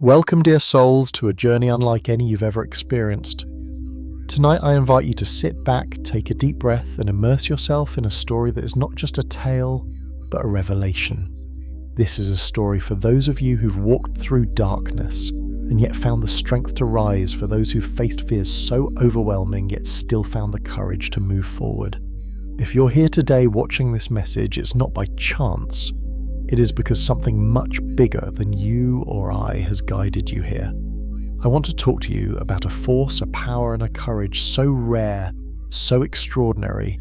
Welcome, dear souls, to a journey unlike any you've ever experienced. Tonight I invite you to sit back, take a deep breath, and immerse yourself in a story that is not just a tale, but a revelation. This is a story for those of you who've walked through darkness, and yet found the strength to rise, for those who've faced fears so overwhelming, yet still found the courage to move forward. If you're here today watching this message, it's not by chance. It is because something much bigger than you or I has guided you here. I want to talk to you about a force, a power, and a courage so rare, so extraordinary,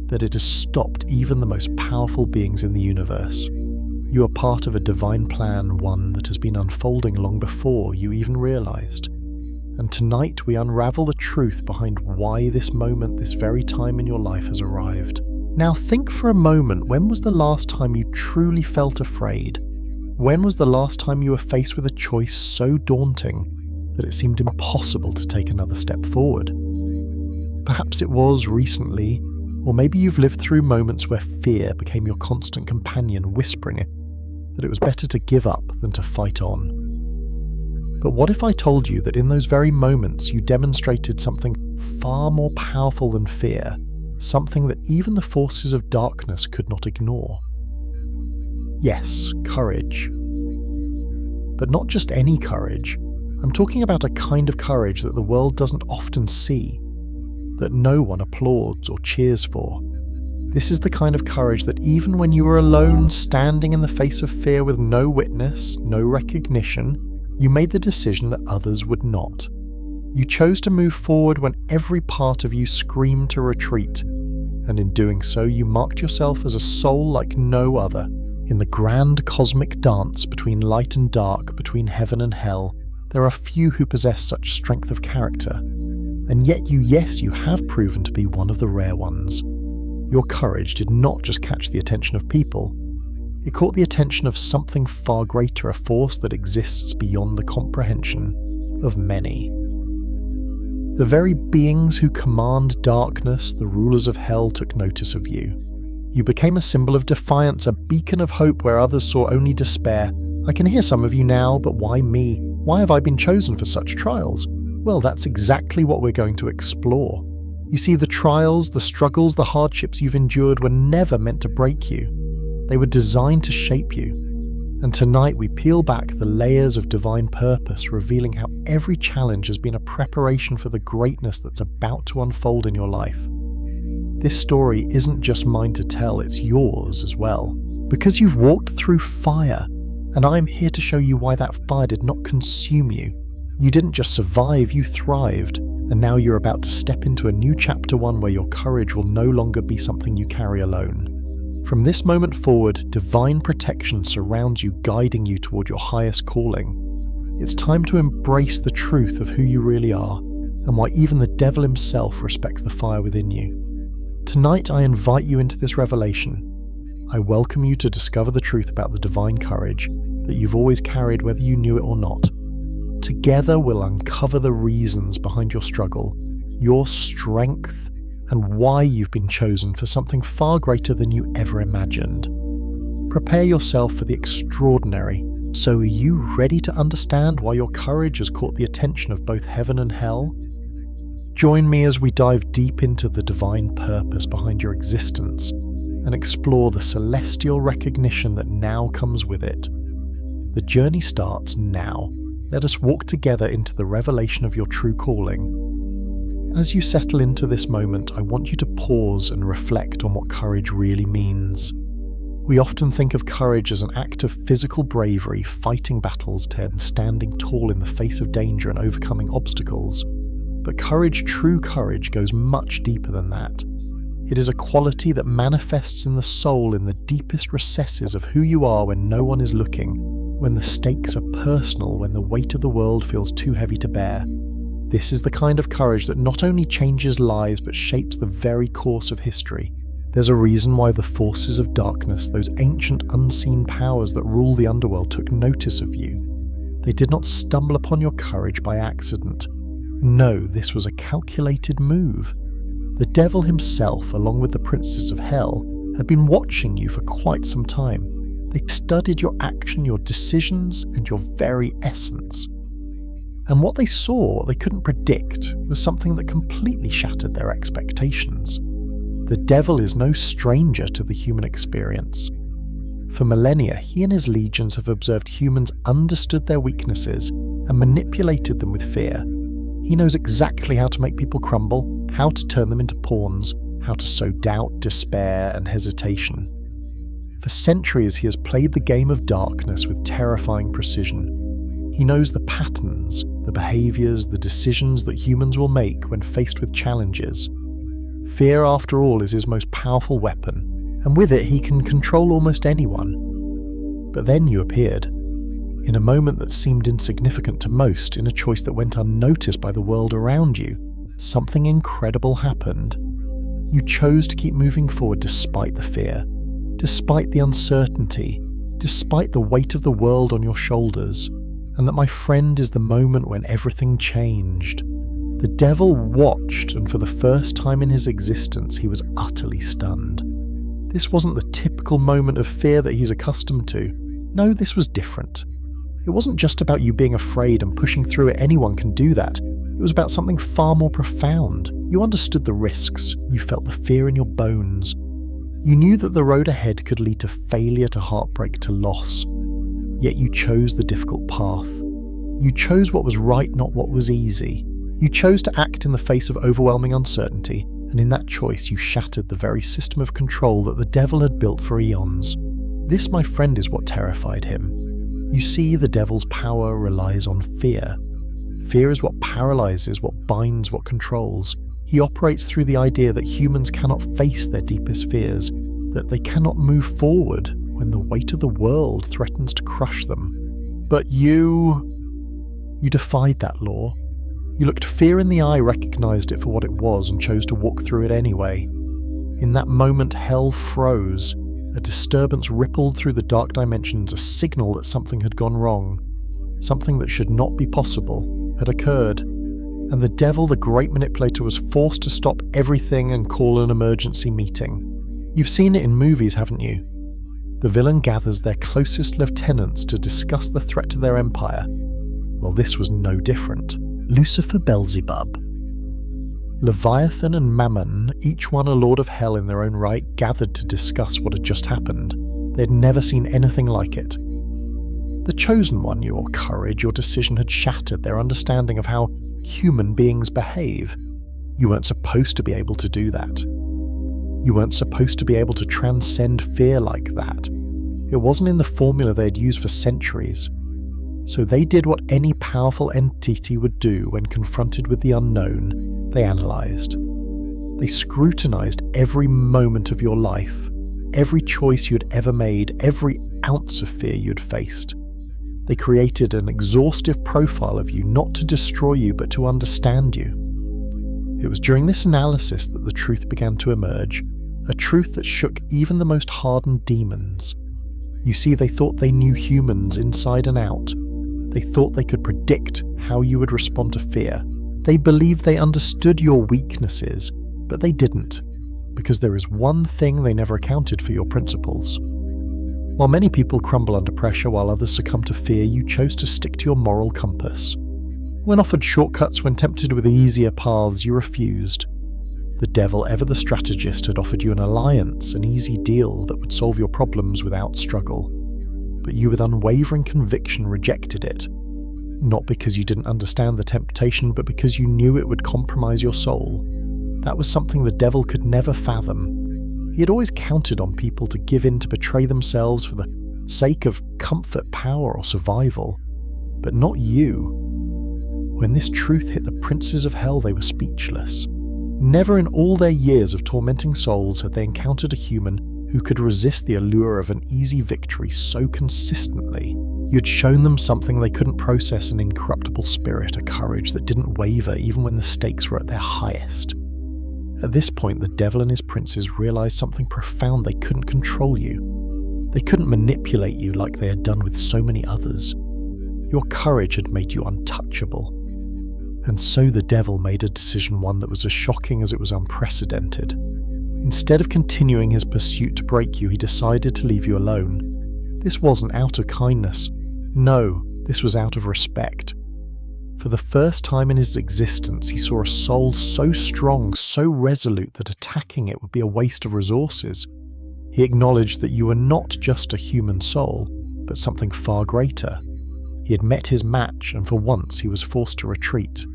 that it has stopped even the most powerful beings in the universe. You are part of a divine plan, one that has been unfolding long before you even realized. And tonight we unravel the truth behind why this moment, this very time in your life has arrived. Now think for a moment, when was the last time you truly felt afraid? When was the last time you were faced with a choice so daunting that it seemed impossible to take another step forward? Perhaps it was recently, or maybe you've lived through moments where fear became your constant companion, whispering that it was better to give up than to fight on. But what if I told you that in those very moments you demonstrated something far more powerful than fear? Something that even the forces of darkness could not ignore. Yes, courage. But not just any courage. I'm talking about a kind of courage that the world doesn't often see, that no one applauds or cheers for. This is the kind of courage that even when you were alone, standing in the face of fear with no witness, no recognition, you made the decision that others would not. You chose to move forward when every part of you screamed to retreat, and in doing so you marked yourself as a soul like no other. In the grand cosmic dance between light and dark, between heaven and hell, there are few who possess such strength of character. And yet you have proven to be one of the rare ones. Your courage did not just catch the attention of people, it caught the attention of something far greater, a force that exists beyond the comprehension of many. The very beings who command darkness, the rulers of hell, took notice of you. You became a symbol of defiance, a beacon of hope where others saw only despair. I can hear some of you now, but why me? Why have I been chosen for such trials? Well, that's exactly what we're going to explore. You see, the trials, the struggles, the hardships you've endured were never meant to break you. They were designed to shape you. And tonight we peel back the layers of divine purpose, revealing how every challenge has been a preparation for the greatness that's about to unfold in your life. This story isn't just mine to tell, it's yours as well. Because you've walked through fire, and I'm here to show you why that fire did not consume you. You didn't just survive, you thrived. And now you're about to step into a new chapter one where your courage will no longer be something you carry alone. From this moment forward, divine protection surrounds you, guiding you toward your highest calling. It's time to embrace the truth of who you really are, and why even the devil himself respects the fire within you. Tonight I invite you into this revelation. I welcome you to discover the truth about the divine courage that you've always carried, whether you knew it or not. Together we'll uncover the reasons behind your struggle, your strength, and why you've been chosen for something far greater than you ever imagined. Prepare yourself for the extraordinary. So are you ready to understand why your courage has caught the attention of both heaven and hell? Join me as we dive deep into the divine purpose behind your existence and explore the celestial recognition that now comes with it. The journey starts now. Let us walk together into the revelation of your true calling. As you settle into this moment, I want you to pause and reflect on what courage really means. We often think of courage as an act of physical bravery, fighting battles and standing tall in the face of danger and overcoming obstacles. But courage, true courage, goes much deeper than that. It is a quality that manifests in the soul, in the deepest recesses of who you are when no one is looking, when the stakes are personal, when the weight of the world feels too heavy to bear. This is the kind of courage that not only changes lives but shapes the very course of history. There's a reason why the forces of darkness, those ancient unseen powers that rule the underworld, took notice of you. They did not stumble upon your courage by accident. No, this was a calculated move. The devil himself, along with the princes of hell, had been watching you for quite some time. They studied your action, your decisions, and your very essence. And what they saw, they couldn't predict, was something that completely shattered their expectations. The devil is no stranger to the human experience. For millennia, he and his legions have observed humans understood their weaknesses and manipulated them with fear. He knows exactly how to make people crumble, how to turn them into pawns, how to sow doubt, despair, and hesitation. For centuries, he has played the game of darkness with terrifying precision. He knows the patterns, the behaviors, the decisions that humans will make when faced with challenges. Fear, after all, is his most powerful weapon, and with it he can control almost anyone. But then you appeared. In a moment that seemed insignificant to most, in a choice that went unnoticed by the world around you, something incredible happened. You chose to keep moving forward despite the fear, despite the uncertainty, despite the weight of the world on your shoulders. And that, my friend, is the moment when everything changed. The devil watched, and for the first time in his existence, he was utterly stunned. This wasn't the typical moment of fear that he's accustomed to. No, this was different. It wasn't just about you being afraid and pushing through it. Anyone can do that. It was about something far more profound. You understood the risks. You felt the fear in your bones. You knew that the road ahead could lead to failure, to heartbreak, to loss. Yet you chose the difficult path. You chose what was right, not what was easy. You chose to act in the face of overwhelming uncertainty, and in that choice you shattered the very system of control that the devil had built for eons. This, my friend, is what terrified him. You see, the devil's power relies on fear. Fear is what paralyzes, what binds, what controls. He operates through the idea that humans cannot face their deepest fears, that they cannot move forward when the weight of the world threatens to crush them. But you defied that law. You looked fear in the eye, recognized it for what it was, and chose to walk through it anyway. In that moment, hell froze. A disturbance rippled through the dark dimensions, a signal that something had gone wrong. Something that should not be possible had occurred. And the devil, the great manipulator, was forced to stop everything and call an emergency meeting. You've seen it in movies, haven't you? The villain gathers their closest lieutenants to discuss the threat to their empire. Well, this was no different. Lucifer, Beelzebub, Leviathan and Mammon, each one a lord of hell in their own right, gathered to discuss what had just happened. They had never seen anything like it. The chosen one, your courage, your decision had shattered their understanding of how human beings behave. You weren't supposed to be able to do that. You weren't supposed to be able to transcend fear like that. It wasn't in the formula they had used for centuries. So they did what any powerful entity would do when confronted with the unknown. They analysed. They scrutinised every moment of your life, every choice you had ever made, every ounce of fear you had faced. They created an exhaustive profile of you, not to destroy you, but to understand you. It was during this analysis that the truth began to emerge, a truth that shook even the most hardened demons. You see, they thought they knew humans inside and out. They thought they could predict how you would respond to fear. They believed they understood your weaknesses, but they didn't, because there is one thing they never accounted for: your principles. While many people crumble under pressure while others succumb to fear, you chose to stick to your moral compass. When offered shortcuts, when tempted with easier paths, you refused. The devil, ever the strategist, had offered you an alliance, an easy deal that would solve your problems without struggle. But you with unwavering conviction rejected it, not because you didn't understand the temptation, but because you knew it would compromise your soul. That was something the devil could never fathom. He had always counted on people to give in, to betray themselves for the sake of comfort, power, or survival. But not you. When this truth hit the princes of hell, they were speechless. Never in all their years of tormenting souls had they encountered a human who could resist the allure of an easy victory so consistently. You'd shown them something they couldn't process: an incorruptible spirit, a courage that didn't waver even when the stakes were at their highest. At this point, the devil and his princes realized something profound: they couldn't control you. They couldn't manipulate you like they had done with so many others. Your courage had made you untouchable. And so the devil made a decision, one that was as shocking as it was unprecedented. Instead of continuing his pursuit to break you, he decided to leave you alone. This wasn't out of kindness. No, this was out of respect. For the first time in his existence, he saw a soul so strong, so resolute that attacking it would be a waste of resources. He acknowledged that you were not just a human soul, but something far greater. He had met his match, and for once he was forced to retreat.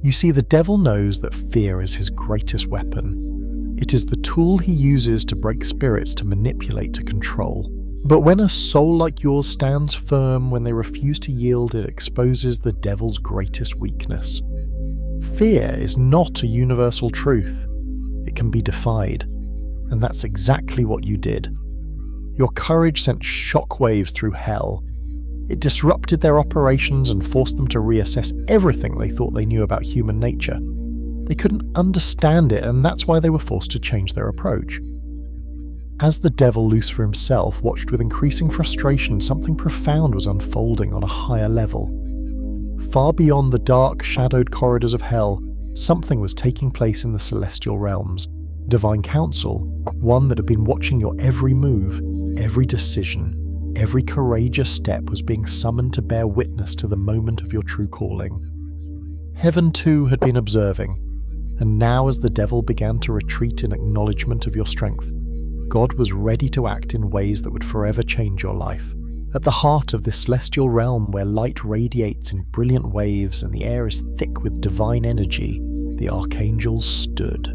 You see, the devil knows that fear is his greatest weapon. It is the tool he uses to break spirits, to manipulate, to control. But when a soul like yours stands firm, when they refuse to yield, it exposes the devil's greatest weakness. Fear is not a universal truth. It can be defied, and that's exactly what you did. Your courage sent shockwaves through hell. It disrupted their operations and forced them to reassess everything they thought they knew about human nature. They couldn't understand it, and that's why they were forced to change their approach. As the devil, Lucifer himself, watched with increasing frustration, something profound was unfolding on a higher level. Far beyond the dark, shadowed corridors of hell, something was taking place in the celestial realms. Divine counsel, one that had been watching your every move, every decision, every courageous step, was being summoned to bear witness to the moment of your true calling. Heaven too had been observing, and now as the devil began to retreat in acknowledgement of your strength, God was ready to act in ways that would forever change your life. At the heart of this celestial realm, where light radiates in brilliant waves and the air is thick with divine energy, the archangels stood.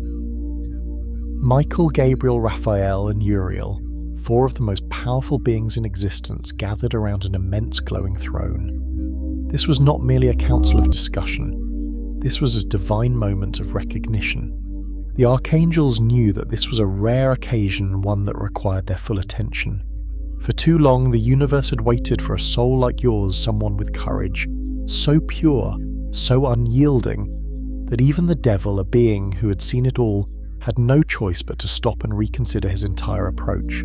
Michael, Gabriel, Raphael, and Uriel, four of the most powerful beings in existence, gathered around an immense glowing throne. This was not merely a council of discussion. This was a divine moment of recognition. The archangels knew that this was a rare occasion, one that required their full attention. For too long, the universe had waited for a soul like yours, someone with courage, so pure, so unyielding, that even the devil, a being who had seen it all, had no choice but to stop and reconsider his entire approach.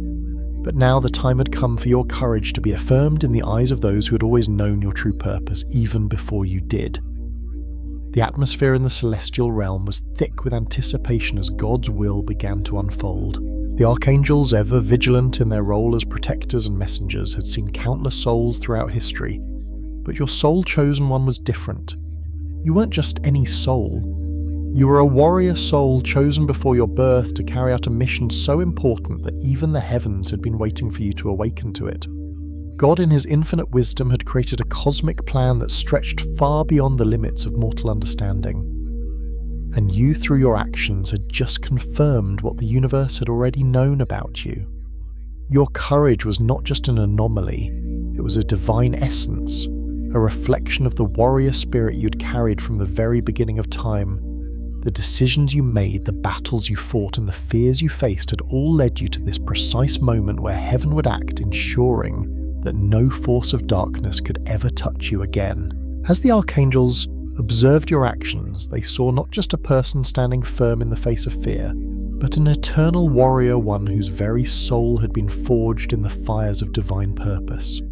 But now the time had come for your courage to be affirmed in the eyes of those who had always known your true purpose, even before you did. The atmosphere in the celestial realm was thick with anticipation as God's will began to unfold. The archangels, ever vigilant in their role as protectors and messengers, had seen countless souls throughout history, but your soul-chosen one was different. You weren't just any soul. You were a warrior soul chosen before your birth to carry out a mission so important that even the heavens had been waiting for you to awaken to it. God in his infinite wisdom had created a cosmic plan that stretched far beyond the limits of mortal understanding. And you, through your actions, had just confirmed what the universe had already known about you. Your courage was not just an anomaly, it was a divine essence, a reflection of the warrior spirit you'd carried from the very beginning of time. The decisions you made, the battles you fought, and the fears you faced had all led you to this precise moment where heaven would act, ensuring that no force of darkness could ever touch you again. As the archangels observed your actions, they saw not just a person standing firm in the face of fear, but an eternal warrior, one whose very soul had been forged in the fires of divine purpose.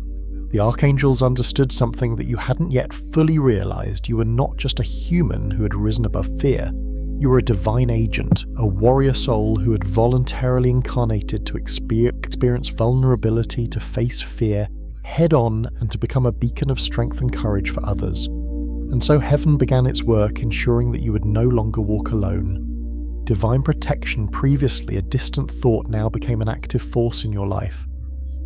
The archangels understood something that you hadn't yet fully realized. You were not just a human who had risen above fear. You were a divine agent, a warrior soul who had voluntarily incarnated to experience vulnerability, to face fear head-on, and to become a beacon of strength and courage for others. And so heaven began its work, ensuring that you would no longer walk alone. Divine protection, previously a distant thought, now became an active force in your life.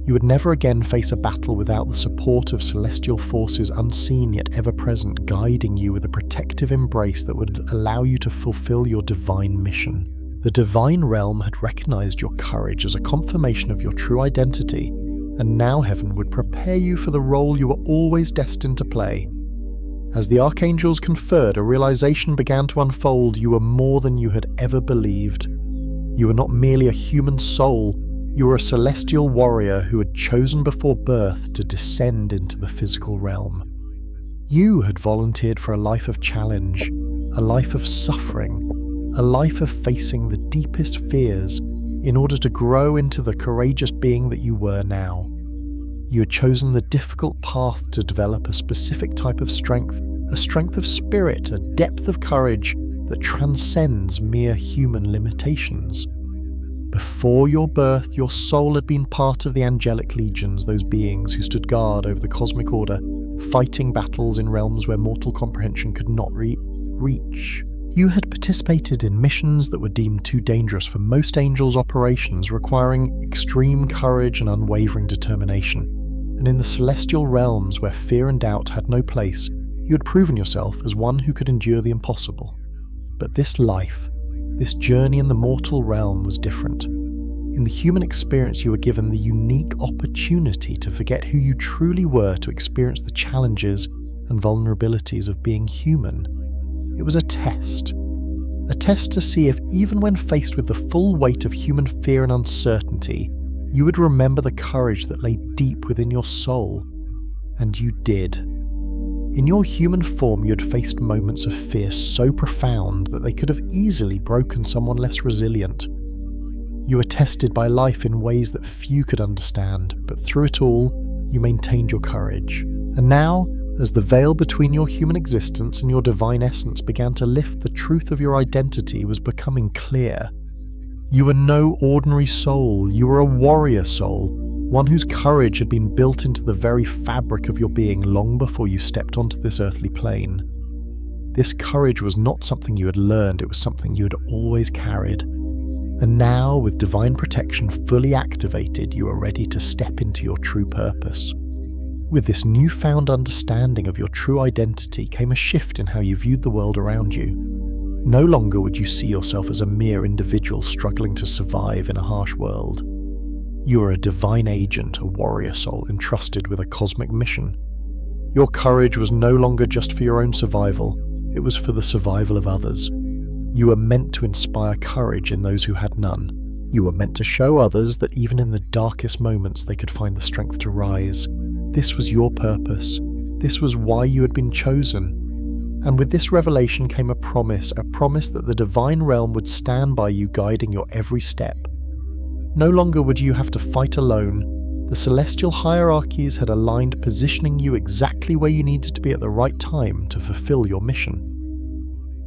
You would never again face a battle without the support of celestial forces, unseen yet ever present, guiding you with a protective embrace that would allow you to fulfill your divine mission. The divine realm had recognized your courage as a confirmation of your true identity, and now heaven would prepare you for the role you were always destined to play. As the archangels conferred, a realization began to unfold. You were more than you had ever believed. You were not merely a human soul. You were a celestial warrior who had chosen before birth to descend into the physical realm. You had volunteered for a life of challenge, a life of suffering, a life of facing the deepest fears in order to grow into the courageous being that you were now. You had chosen the difficult path to develop a specific type of strength, a strength of spirit, a depth of courage that transcends mere human limitations. Before your birth, your soul had been part of the angelic legions, those beings who stood guard over the cosmic order, fighting battles in realms where mortal comprehension could not reach. You had participated in missions that were deemed too dangerous for most angels' operations, requiring extreme courage and unwavering determination. And in the celestial realms where fear and doubt had no place, you had proven yourself as one who could endure the impossible. But this life, this journey in the mortal realm was different. In the human experience, you were given the unique opportunity to forget who you truly were, to experience the challenges and vulnerabilities of being human. It was a test to see if, even when faced with the full weight of human fear and uncertainty, you would remember the courage that lay deep within your soul. And you did. In your human form, you had faced moments of fear so profound that they could have easily broken someone less resilient. You were tested by life in ways that few could understand, but through it all, you maintained your courage. And now, as the veil between your human existence and your divine essence began to lift, the truth of your identity was becoming clear. You were no ordinary soul, you were a warrior soul, one whose courage had been built into the very fabric of your being long before you stepped onto this earthly plane. This courage was not something you had learned, it was something you had always carried. And now, with divine protection fully activated, you are ready to step into your true purpose. With this newfound understanding of your true identity came a shift in how you viewed the world around you. No longer would you see yourself as a mere individual struggling to survive in a harsh world. You are a divine agent, a warrior soul entrusted with a cosmic mission. Your courage was no longer just for your own survival, it was for the survival of others. You were meant to inspire courage in those who had none. You were meant to show others that even in the darkest moments they could find the strength to rise. This was your purpose. This was why you had been chosen. And with this revelation came a promise that the divine realm would stand by you, guiding your every step. No longer would you have to fight alone. The celestial hierarchies had aligned, positioning you exactly where you needed to be at the right time to fulfill your mission.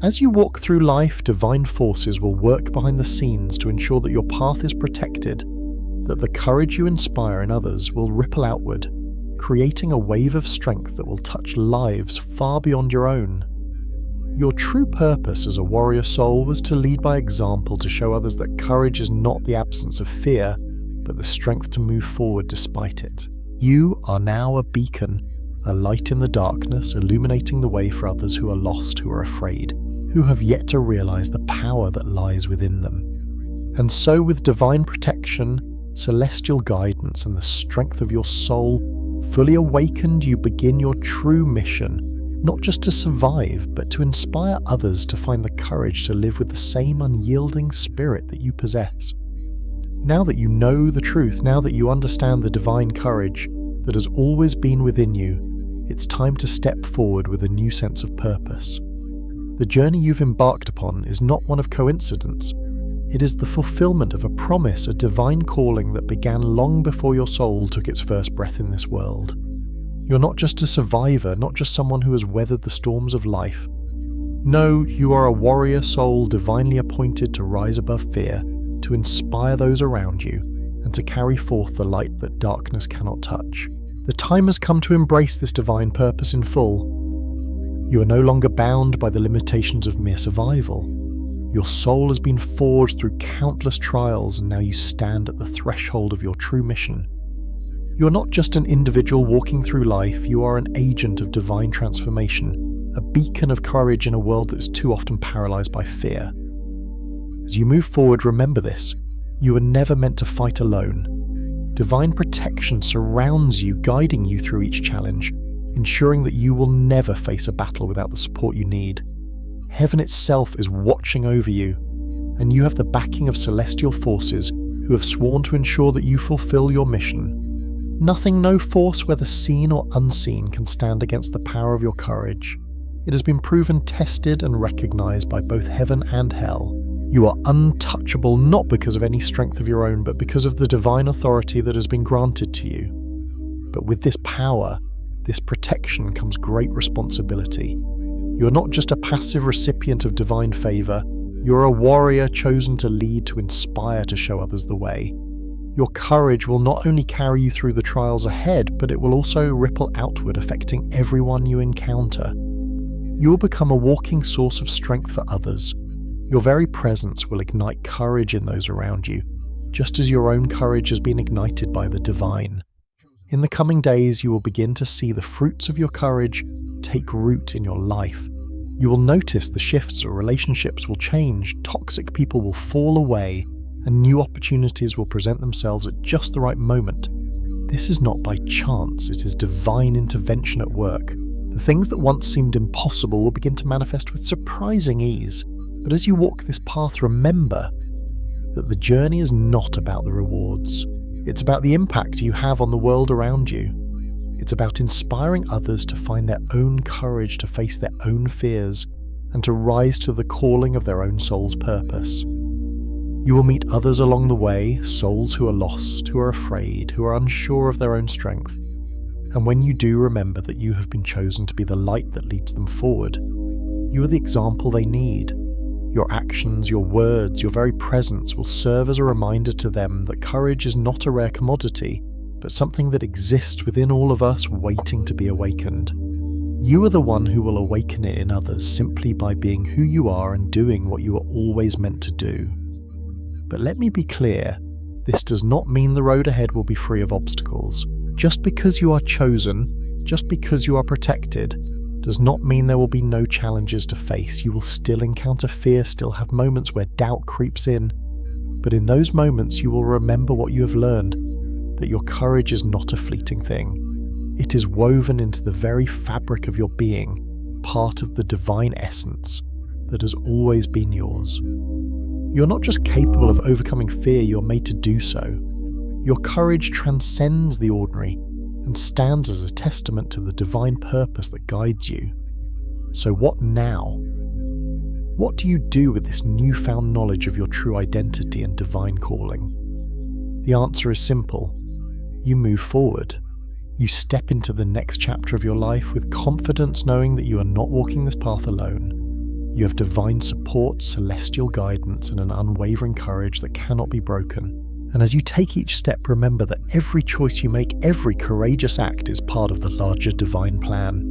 As you walk through life, divine forces will work behind the scenes to ensure that your path is protected, that the courage you inspire in others will ripple outward, creating a wave of strength that will touch lives far beyond your own. Your true purpose as a warrior soul was to lead by example, to show others that courage is not the absence of fear, but the strength to move forward despite it. You are now a beacon, a light in the darkness, illuminating the way for others who are lost, who are afraid, who have yet to realize the power that lies within them. And so, with divine protection, celestial guidance, and the strength of your soul fully awakened, you begin your true mission, not just to survive, but to inspire others to find the courage to live with the same unyielding spirit that you possess. Now that you know the truth, now that you understand the divine courage that has always been within you, it's time to step forward with a new sense of purpose. The journey you've embarked upon is not one of coincidence. It is the fulfillment of a promise, a divine calling that began long before your soul took its first breath in this world. You're not just a survivor, not just someone who has weathered the storms of life. No, you are a warrior soul divinely appointed to rise above fear, to inspire those around you, and to carry forth the light that darkness cannot touch. The time has come to embrace this divine purpose in full. You are no longer bound by the limitations of mere survival. Your soul has been forged through countless trials, and now you stand at the threshold of your true mission. You are not just an individual walking through life, you are an agent of divine transformation, a beacon of courage in a world that is too often paralyzed by fear. As you move forward, remember this: you were never meant to fight alone. Divine protection surrounds you, guiding you through each challenge, ensuring that you will never face a battle without the support you need. Heaven itself is watching over you, and you have the backing of celestial forces who have sworn to ensure that you fulfill your mission. Nothing, no force, whether seen or unseen, can stand against the power of your courage. It has been proven, tested, and recognized by both heaven and hell. You are untouchable not because of any strength of your own, but because of the divine authority that has been granted to you. But with this power, this protection, comes great responsibility. You are not just a passive recipient of divine favor, You're a warrior chosen to lead, to inspire, to show others the way. Your courage will not only carry you through the trials ahead, but it will also ripple outward, affecting everyone you encounter. You will become a walking source of strength for others. Your very presence will ignite courage in those around you, just as your own courage has been ignited by the divine. In the coming days, you will begin to see the fruits of your courage take root in your life. You will notice the shifts, or relationships will change, toxic people will fall away, and new opportunities will present themselves at just the right moment. This is not by chance, it is divine intervention at work. The things that once seemed impossible will begin to manifest with surprising ease. But as you walk this path, remember that the journey is not about the rewards. It's about the impact you have on the world around you. It's about inspiring others to find their own courage to face their own fears and to rise to the calling of their own soul's purpose. You will meet others along the way, souls who are lost, who are afraid, who are unsure of their own strength. And when you do, remember that you have been chosen to be the light that leads them forward. You are the example they need. Your actions, your words, your very presence will serve as a reminder to them that courage is not a rare commodity, but something that exists within all of us waiting to be awakened. You are the one who will awaken it in others simply by being who you are and doing what you are always meant to do. But let me be clear, this does not mean the road ahead will be free of obstacles. Just because you are chosen, just because you are protected, does not mean there will be no challenges to face. You will still encounter fear, still have moments where doubt creeps in. But in those moments you will remember what you have learned, that your courage is not a fleeting thing. It is woven into the very fabric of your being, part of the divine essence that has always been yours. You're not just capable of overcoming fear, you're made to do so. Your courage transcends the ordinary and stands as a testament to the divine purpose that guides you. So what now? What do you do with this newfound knowledge of your true identity and divine calling? The answer is simple. You move forward. You step into the next chapter of your life with confidence, knowing that you are not walking this path alone. You have divine support, celestial guidance, and an unwavering courage that cannot be broken. And as you take each step, remember that every choice you make, every courageous act is part of the larger divine plan.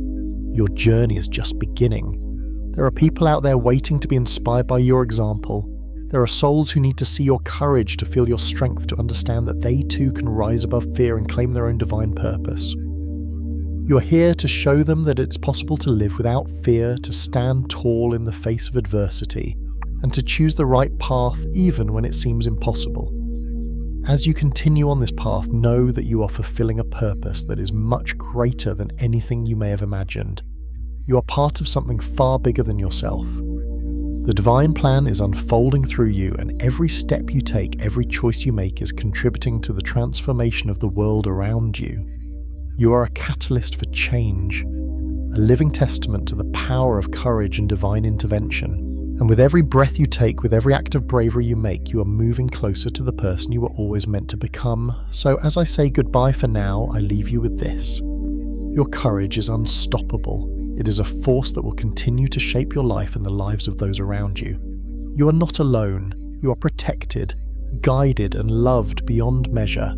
Your journey is just beginning. There are people out there waiting to be inspired by your example. There are souls who need to see your courage, to feel your strength, to understand that they too can rise above fear and claim their own divine purpose. You are here to show them that it's possible to live without fear, to stand tall in the face of adversity, and to choose the right path even when it seems impossible. As you continue on this path, know that you are fulfilling a purpose that is much greater than anything you may have imagined. You are part of something far bigger than yourself. The divine plan is unfolding through you, and every step you take, every choice you make is contributing to the transformation of the world around you. You are a catalyst for change, a living testament to the power of courage and divine intervention. And with every breath you take, with every act of bravery you make, you are moving closer to the person you were always meant to become. So as I say goodbye for now, I leave you with this. Your courage is unstoppable. It is a force that will continue to shape your life and the lives of those around you. You are not alone. You are protected, guided, and loved beyond measure.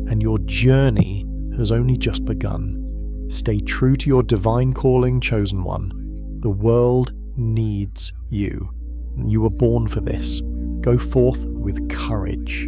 And your journey has only just begun. Stay true to your divine calling, chosen one. The world needs you. You were born for this. Go forth with courage.